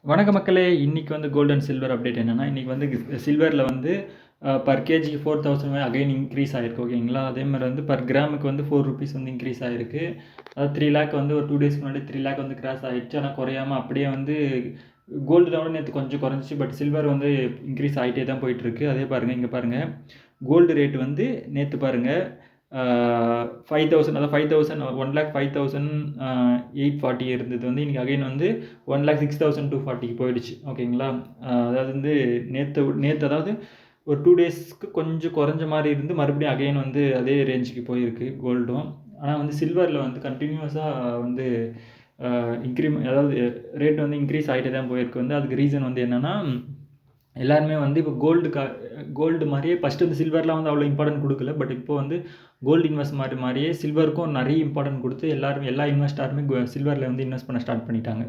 வணக்க மக்களே! இன்னைக்கு வந்து கோல்ட் அண்ட் சில்வர் அப்டேட் என்னன்னா, இன்னைக்கு வந்து சில்வர்ல வந்து பர் கேஜிக்கு 4000 அகைன் இன்க்ரீஸ் ஆயிருக்கு. ஓகேங்களா? அதே மாரி வந்து பர் கிராமுக்கு வந்து ₹4 வந்து இன்க்ரீஸ் ஆயிருக்கு. அதாவது 3,00,000 வந்து ஒரு 2 டேஸ்க்கு முன்னாடி 3,00,000 வந்து கிராஸ் ஆயிடுச்சு. ஆனா குறையாம அப்படியே வந்து கோல்டு தான் நேத்து கொஞ்சம் குறைஞ்சுச்சு. பட் சில்வர் வந்து இன்க்ரீஸ் ஆயிட்டே தான் போயிட்டுருக்கு. அதே பாருங்க, இங்க பாருங்க. கோல்டு ரேட் வந்து நேத்து பாருங்க 5000 அதாவது 5000 1,05,840 இருந்தது வந்து இன்னைக்கு அகைன் வந்து 1,06,240க்கு போயிடுச்சு. ஓகேங்களா? அதாவது வந்து நேத்து அதாவது ஒரு 2 டேஸ்க்கு கொஞ்சம் குறைஞ்ச மாரி இருந்து மறுபடியும் அகைன் வந்து அதே ரேஞ்சுக்கு போயிருக்கு கோல்டும். ஆனா வந்து சில்வர்ல வந்து கன்டினியூஸா வந்து அதாவது ரேட் வந்து இன்க்ரீஸ் ஆயிட்டே தான் போயிருக்கு வந்து. அதுக்கு ரீசன் வந்து என்னன்னா, எல்லாருமே வந்து இப்போ கோல்டு மாரியே ஃபர்ஸ்ட்டு வந்து சில்வர்லாம் வந்து அவ்வளோ இம்பார்ட்டன்ட் குடுக்கல. பட் இப்போ வந்து கோல்டு இன்வெஸ்ட் மாரியே சில்வருக்கும் நெறைய இம்பார்ட்டன்ட் குடுத்து எல்லாருமே எல்லா இன்வெஸ்டாருமே சில்வர்ல வந்து இன்வெஸ்ட் பண்ண ஸ்டார்ட் பண்ணிட்டாங்க.